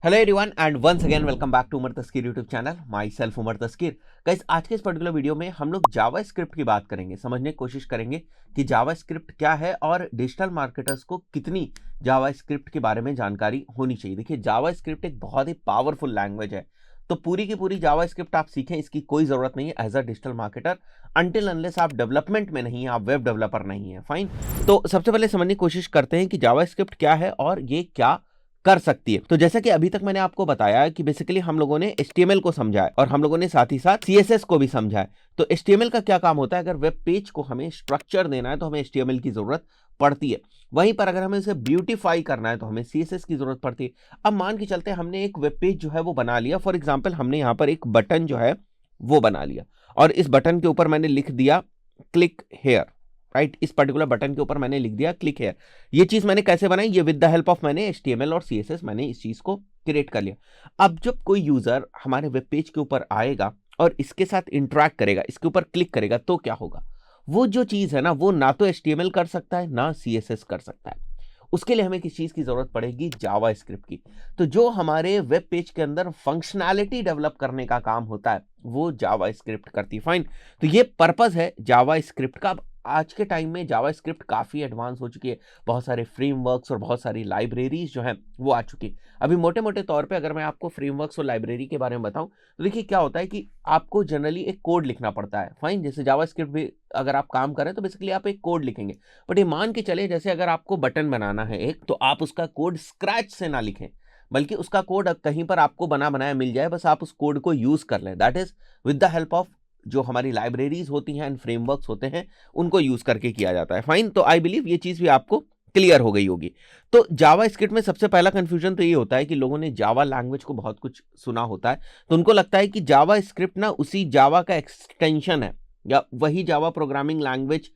Hello everyone and once again welcome back to Umar Taskeer YouTube channel. Myself Umar Taskeer. Guys, आज के इस particular video में हम लोग जावा स्क्रिप्ट की बात करेंगे, समझने की कोशिश करेंगे कि जावा स्क्रिप्ट क्या है और डिजिटल मार्केटर्स को कितनी जावा स्क्रिप्ट के बारे में जानकारी होनी चाहिए। देखिए, जावा स्क्रिप्ट एक बहुत ही पावरफुल लैंग्वेज है, तो पूरी की पूरी जावा स्क्रिप्ट आप सीखें इसकी कोई जरूरत नहीं है as a digital marketer, until unless आप डेवलपमेंट में नहीं है, आप वेब डेवलपर नहीं है। फाइन। तो सबसे पहले समझने की कोशिश करते हैं कि जावा स्क्रिप्ट क्या है और ये क्या कर सकती है। तो जैसा कि अभी तक मैंने आपको बताया कि बेसिकली हम लोगों ने HTML को समझा है और हम लोगों ने साथ ही साथ CSS को भी समझा है। तो HTML का क्या काम होता है, अगर वेब पेज को हमें स्ट्रक्चर देना है तो हमें HTML की जरूरत पड़ती है। वहीं पर अगर हमें इसे ब्यूटीफाई करना है तो हमें CSS की जरूरत पड़ती है। अब मान के चलते हमने एक वेब पेज जो है वो बना लिया। फॉर एग्जाम्पल, हमने यहाँ पर एक बटन जो है वो बना लिया और इस बटन के ऊपर मैंने लिख दिया क्लिक हेयर। राइट, इस पर्टिकुलर बटन के ऊपर मैंने लिख दिया क्लिक हेयर। ये चीज मैंने कैसे बनाई, ये विद द हेल्प ऑफ मैंने HTML और CSS मैंने इस चीज को क्रिएट कर लिया। अब जब कोई यूजर हमारे वेब पेज के ऊपर आएगा और इसके साथ इंटरेक्ट करेगा, इसके ऊपर क्लिक करेगा, तो क्या होगा, वो जो चीज है ना, वो ना तो HTML कर सकता है ना CSS कर सकता है। उसके लिए हमें किस चीज की जरूरत पड़ेगी, जावा स्क्रिप्ट की। तो जो हमारे वेब पेज के अंदर फंक्शनैलिटी डेवलप करने का काम होता है वो जावा स्क्रिप्ट करती है। फाइन। तो ये पर्पस है जावा स्क्रिप्ट का। अब आज के टाइम में जावा स्क्रिप्ट काफी एडवांस हो चुकी है, बहुत सारे फ्रेमवर्क्स और बहुत सारी लाइब्रेरीज जो हैं वो आ चुकी है। अभी मोटे मोटे तौर पे अगर मैं आपको फ्रेमवर्क्स और लाइब्रेरी के बारे में बताऊं तो देखिए क्या होता है कि आपको जनरली एक कोड लिखना पड़ता है। फाइन, जैसे जावा स्क्रिप्ट भी अगर आप काम करें तो बेसिकली आप एक कोड लिखेंगे। बट ये मान के चले, जैसे अगर आपको बटन बनाना है एक, तो आप उसका कोड स्क्रैच से ना लिखें, बल्कि उसका कोड कहीं पर आपको बना बनाया मिल जाए, बस आप उस कोड को यूज कर लें। That is with the help of जो हमारी लाइब्रेरीज होती हैं एंड फ्रेमवर्क्स होते हैं, उनको यूज करके किया जाता है। फाइन। तो आई बिलीव ये चीज भी आपको क्लियर हो गई होगी। तो जावा स्क्रिप्ट में सबसे पहला कंफ्यूजन तो ये होता है कि लोगों ने जावा लैंग्वेज को बहुत कुछ सुना होता है, तो उनको लगता है कि जावा स्क्रिप्ट ना उसी जावा का एक्सटेंशन है या वही जावा प्रोग्रामिंग लैंग्वेज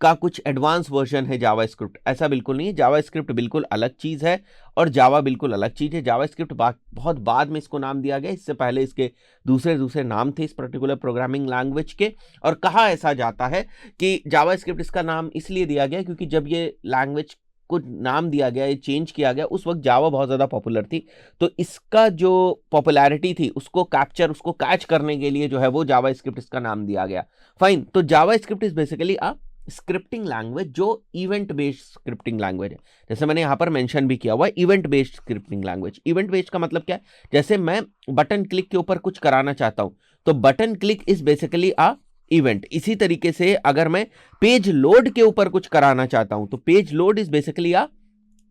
का कुछ एडवांस वर्जन है जावा स्क्रिप्ट। ऐसा बिल्कुल नहीं है। जावा स्क्रिप्ट बिल्कुल अलग चीज है और जावा बिल्कुल अलग चीज है। जावा स्क्रिप्ट बहुत बाद में इसको नाम दिया गया, इससे पहले इसके दूसरे दूसरे नाम थे इस पर्टिकुलर प्रोग्रामिंग लैंग्वेज के। और कहा ऐसा जाता है कि जावा स्क्रिप्ट इसका नाम इसलिए दिया गया क्योंकि जब ये लैंग्वेज को नाम दिया गया, ये चेंज किया गया, उस वक्त जावा बहुत ज्यादा पॉपुलर थी। तो इसका जो पॉपुलैरिटी थी उसको कैच करने के लिए जो है वो जावा स्क्रिप्ट इसका नाम दिया गया। फाइन। तो JavaScript is basically a scripting language जो इवेंट बेस्ड स्क्रिप्टिंग लैंग्वेज है। जैसे मैंने यहां पर मेंशन भी किया हुआ है, event based scripting language. Event based का मतलब क्या है, जैसे मैं बटन क्लिक के ऊपर कुछ कराना चाहता हूं तो button click is basically a event. इसी तरीके से अगर मैं पेज लोड के ऊपर कुछ कराना चाहता हूं तो page load is basically a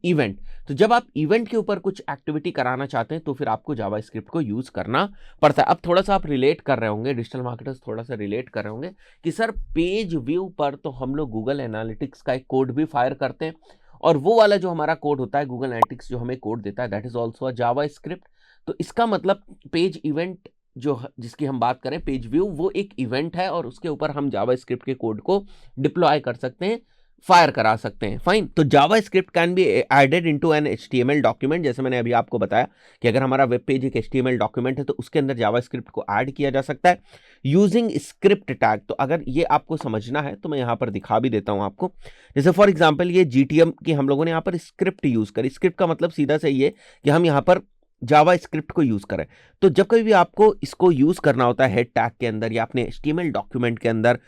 event. तो जब आप इवेंट के ऊपर कुछ एक्टिविटी कराना चाहते हैं तो फिर आपको जावा स्क्रिप्ट को यूज करना पड़ता है। अब थोड़ा सा आप रिलेट कर रहे होंगे, डिजिटल मार्केटर्स थोड़ा सा रिलेट कर रहे होंगे कि सर पेज व्यू पर तो हम लोग गूगल एनालिटिक्स का एक कोड भी फायर करते हैं और वो वाला जो हमारा कोड होता है, गूगल एनालिटिक्स जो हमें कोड देता है, that is also a Java script. तो इसका मतलब पेज इवेंट जो जिसकी हम बात करें, पेज व्यू, वो एक इवेंट है और उसके ऊपर हम जावा स्क्रिप्ट के कोड को डिप्लॉय कर सकते हैं, फायर करा सकते हैं। फाइन। तो JavaScript can be added into an HTML document. जैसे मैंने अभी आपको बताया कि अगर हमारा वेब पेज एक HTML डॉक्यूमेंट है तो उसके अंदर जावा स्क्रिप्ट को ऐड किया जा सकता है यूजिंग स्क्रिप्ट टैग। तो अगर ये आपको समझना है तो मैं यहां पर दिखा भी देता हूं आपको। जैसे फॉर एग्जाम्पल ये GTM की हम लोगों ने यहां पर स्क्रिप्ट यूज करी। स्क्रिप्ट का मतलब सीधा से ये कि हम यहां पर जावा स्क्रिप्ट को यूज करें। तो जब कभी भी आपको इसको यूज करना होता है हेड टैग के अंदर या अपने HTML डॉक्यूमेंट के अंदर,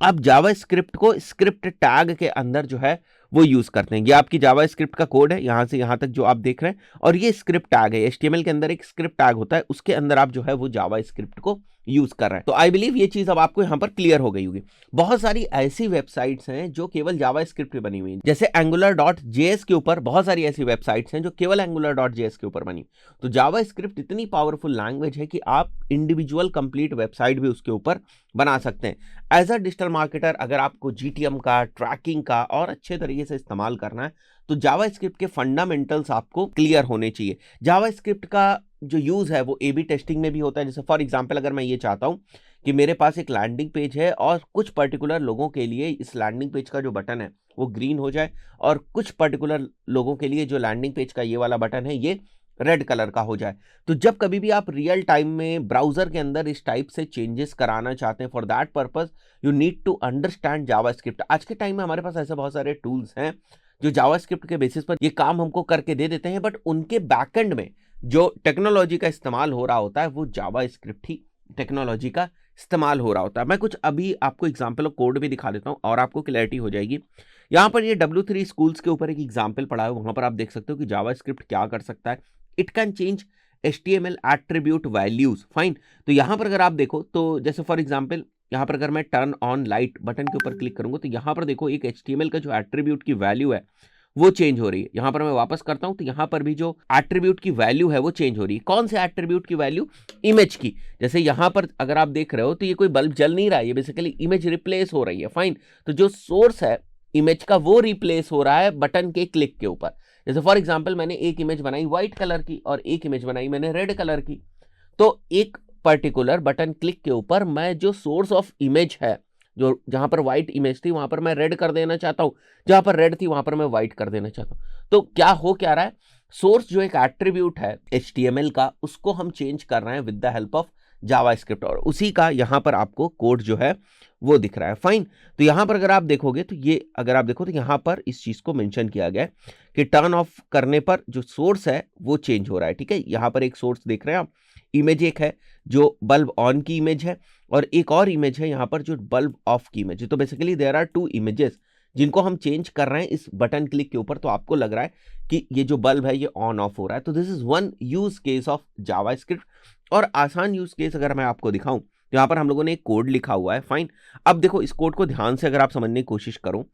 आप जावा स्क्रिप्ट को स्क्रिप्ट टैग के अंदर जो है वो यूज करते हैं। ये आपकी जावा स्क्रिप्ट का कोड है, यहां से यहां तक जो आप देख रहे हैं, और ये स्क्रिप्ट टैग है। HTML के अंदर एक स्क्रिप्ट टैग होता है, उसके अंदर आप जो है वो जावा स्क्रिप्ट को यूज कर रहे हैं। तो आई बिलीव ये चीज अब आपको यहां पर क्लियर हो गई होगी। बहुत सारी ऐसी वेबसाइट्स हैं जो केवल जावा स्क्रिप्ट पे बनी हुई हैं, जैसे angular.js के ऊपर बहुत सारी ऐसी वेबसाइट्स हैं जो केवल angular.js के ऊपर बनी। तो जावा स्क्रिप्ट इतनी पावरफुल लैंग्वेज है कि आप इंडिविजुअल कंप्लीट वेबसाइट भी उसके ऊपर बना सकते हैं। एज अ डिजिटल मार्केटर अगर आपको GTM का, ट्रैकिंग का और अच्छे तरीके से इस्तेमाल करना है तो जावा स्क्रिप्ट के फंडामेंटल्स आपको क्लियर होने चाहिए। जावा स्क्रिप्ट का जो यूज है वो A/B टेस्टिंग में भी होता है। जैसे फॉर एग्जांपल अगर मैं ये चाहता हूं कि मेरे पास एक लैंडिंग पेज है और कुछ पर्टिकुलर लोगों के लिए इस लैंडिंग पेज का जो बटन है वो ग्रीन हो जाए और कुछ पर्टिकुलर लोगों के लिए जो लैंडिंग पेज का ये वाला बटन है ये रेड कलर का हो जाए, तो जब कभी भी आप रियल टाइम में ब्राउजर के अंदर इस टाइप से चेंजेस कराना चाहते हैं, for that purpose you need to understand JavaScript. आज के टाइम में हमारे पास ऐसे बहुत सारे टूल्स हैं जो जावा स्क्रिप्ट के बेसिस पर ये काम हमको करके दे देते हैं, बट उनके बैकएंड में जो टेक्नोलॉजी का इस्तेमाल हो रहा होता है वो जावा स्क्रिप्ट ही टेक्नोलॉजी का इस्तेमाल हो रहा होता है। मैं कुछ अभी आपको एग्जाम्पल ऑफ कोड भी दिखा देता हूँ और आपको क्लैरिटी हो जाएगी। यहाँ पर ये W3 स्कूल्स के ऊपर एक एग्जाम्पल पढ़ा है, वहां पर आप देख सकते हो कि जावा स्क्रिप्ट क्या कर सकता है। It can change HTML attribute values, fine. तो यहाँ पर अगर आप देखो तो जैसे फॉर एग्जाम्पल यहाँ पर अगर मैं टर्न ऑन लाइट बटन के ऊपर क्लिक करूंगा तो यहाँ पर देखो एक HTML का जो एट्रीब्यूट की वैल्यू है वो चेंज हो रही है। यहाँ पर मैं वापस करता हूं तो यहाँ पर भी जो एट्रीब्यूट की वैल्यू है वो चेंज हो रही है। कौन से एट्रीब्यूट की वैल्यू? इमेज की। जैसे यहाँ पर अगर आप देख रहे हो तो ये कोई बल्ब जल नहीं रहा है, ये बेसिकली इमेज रिप्लेस हो रही है, फाइन। तो जो सोर्स है इमेज का वो रिप्लेस हो रहा है बटन के क्लिक के ऊपर। जैसे फॉर एग्जाम्पल मैंने एक इमेज बनाई व्हाइट कलर की और एक इमेज बनाई मैंने रेड कलर की, तो एक पर्टिकुलर बटन क्लिक के ऊपर मैं जो सोर्स ऑफ इमेज है, जो जहां पर व्हाइट इमेज थी वहां पर मैं रेड कर देना चाहता हूं, जहां पर रेड थी वहां पर मैं व्हाइट कर देना चाहता हूं। तो क्या हो क्या रहा है, सोर्स जो एक एट्रीब्यूट है HTML का उसको हम चेंज कर रहे हैं with the help of Java script, और उसी का यहां पर आपको कोड जो है वो दिख रहा है, फाइन। तो यहां पर अगर आप देखोगे तो ये अगर आप देखो तो यहां पर इस चीज को मेंशन किया गया है कि टर्न ऑफ करने पर जो सोर्स है वो चेंज हो रहा है, ठीक है। यहां पर एक सोर्स देख रहे हैं आप, इमेज एक है जो बल्ब ऑन की इमेज है और एक और इमेज है यहाँ पर जो बल्ब ऑफ की इमेज है। तो बेसिकली देयर आर 2 इमेजेस जिनको हम चेंज कर रहे हैं इस बटन क्लिक के ऊपर। तो आपको लग रहा है कि ये जो बल्ब है ये ऑन ऑफ हो रहा है। तो this is one use case of Java script. और आसान यूज केस अगर मैं आपको दिखाऊं तो यहाँ पर हम लोगों ने एक कोड लिखा हुआ है, फाइन। अब देखो इस कोड को ध्यान से अगर आप समझने की कोशिश करो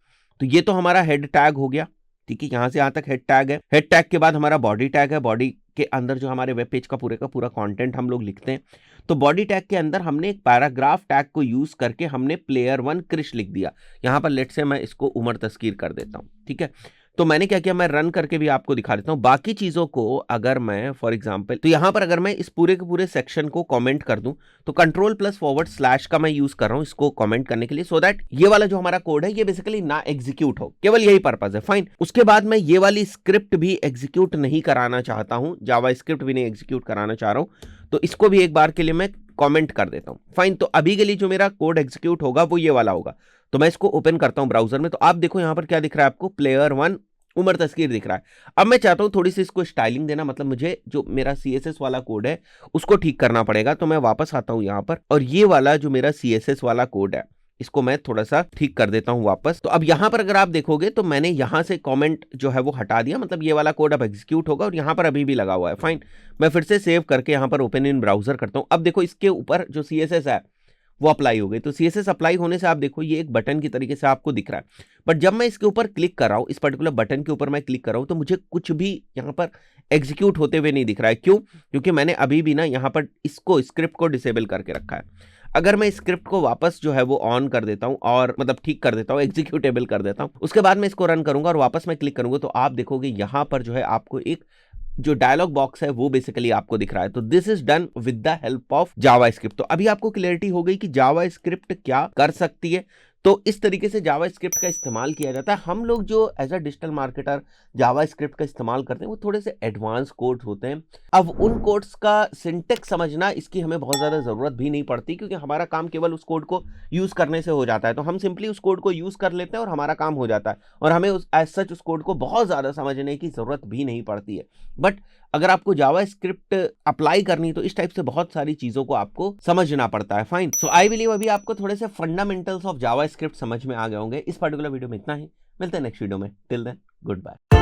तो ये तो हमारा हेड टैग हो गया, ठीक है, यहां से यहां तक हेड टैग है। हेड टैग के बाद हमारा बॉडी टैग है, बॉडी के अंदर जो हमारे वेब पेज का पूरा कंटेंट हम लोग लिखते हैं। तो बॉडी टैग के अंदर हमने एक पैराग्राफ टैग को यूज करके हमने player1 क्रिश लिख दिया। यहां पर लेट से मैं इसको उमर तस्कीर कर देता हूं, ठीक है। तो मैंने क्या किया, मैं रन करके भी आपको दिखा देता हूं। बाकी चीजों को अगर मैं फॉर एग्जांपल तो यहां पर अगर मैं इस पूरे के पूरे सेक्शन को कमेंट कर दूं तो कंट्रोल+// का मैं यूज कर रहा हूं इसको कमेंट करने के लिए, सो दैट ये वाला जो हमारा कोड है ये बेसिकली ना एग्जीक्यूट हो, केवल यही पर्पज है, फाइन। उसके बाद मैं ये वाली स्क्रिप्ट भी एग्जीक्यूट नहीं कराना चाहता हूं, जावा स्क्रिप्ट भी नहीं एग्जीक्यूट कराना चाह रहा हूं, तो इसको भी एक बार के लिए मैं कमेंट कर देता हूं, फाइन। तो अभी के लिए जो मेरा कोड एग्जीक्यूट होगा वो ये वाला होगा। तो मैं इसको ओपन करता हूं ब्राउजर में, तो आप देखो यहां पर क्या दिख रहा है आपको, player1 उमर तस्कीर दिख रहा है। अब मैं चाहता हूं थोड़ी सी इसको स्टाइलिंग देना, मतलब मुझे जो मेरा CSS वाला कोड है उसको ठीक करना पड़ेगा। तो मैं वापस आता हूं यहां पर और ये वाला जो मेरा CSS वाला कोड है इसको मैं थोड़ा सा ठीक कर देता हूं वापस। तो अब यहां पर अगर आप देखोगे तो मैंने यहां से कमेंट जो है वो हटा दिया, मतलब ये वाला कोड अब एग्जीक्यूट होगा और यहां पर अभी भी लगा हुआ है, फाइन। मैं फिर से सेव करके यहां पर ओपन इन ब्राउजर करता हूं। अब देखो इसके ऊपर जो CSS है वो अप्लाई हो गई। तो CSS अप्लाई होने से आप देखो ये एक बटन की तरीके से आपको दिख रहा है। बट जब मैं इसके ऊपर क्लिक कर रहा हूं, इस पर्टिकुलर बटन के ऊपर मैं क्लिक कर रहा हूं, तो मुझे कुछ भी यहां पर एग्जीक्यूट होते हुए नहीं दिख रहा है। क्यों? क्योंकि मैंने अभी भी ना यहां पर इसको स्क्रिप्ट को डिसेबल करके रखा है। अगर मैं स्क्रिप्ट को वापस जो है वो ऑन कर देता हूं और मतलब ठीक कर देता हूं, एग्जीक्यूटेबल कर देता हूं, उसके बाद मैं इसको रन करूंगा और वापस मैं क्लिक करूंगा तो आप देखोगे यहां पर जो है आपको एक जो डायलॉग बॉक्स है वो बेसिकली आपको दिख रहा है। तो this is done with the help of Java script. तो अभी आपको क्लैरिटी हो गई कि जावा स्क्रिप्ट क्या कर सकती है। तो इस तरीके से जावा स्क्रिप्ट का इस्तेमाल किया जाता है। हम लोग जो as a digital marketer JavaScript का इस्तेमाल करते हैं वो थोड़े से एडवांस कोड्स होते हैं। अब उन कोड्स का सिंटेक्स समझना इसकी हमें बहुत ज़्यादा ज़रूरत भी नहीं पड़ती, क्योंकि हमारा काम केवल उस कोड को यूज़ करने से हो जाता है। तो हम सिंपली उस कोड को यूज़ कर लेते हैं और हमारा काम हो जाता है, और हमें एज सच उस कोड को बहुत ज़्यादा समझने की ज़रूरत भी नहीं पड़ती है। बट अगर आपको जावा स्क्रिप्ट अप्लाई करनी तो इस टाइप से बहुत सारी चीजों को आपको समझना पड़ता है, फाइन। सो आई बिलीव अभी आपको थोड़े से फंडामेंटल्स ऑफ जावा स्क्रिप्ट समझ में आ गए होंगे। इस पर्टिकुलर वीडियो में इतना ही, मिलते हैं नेक्स्ट वीडियो में। Till then good bye.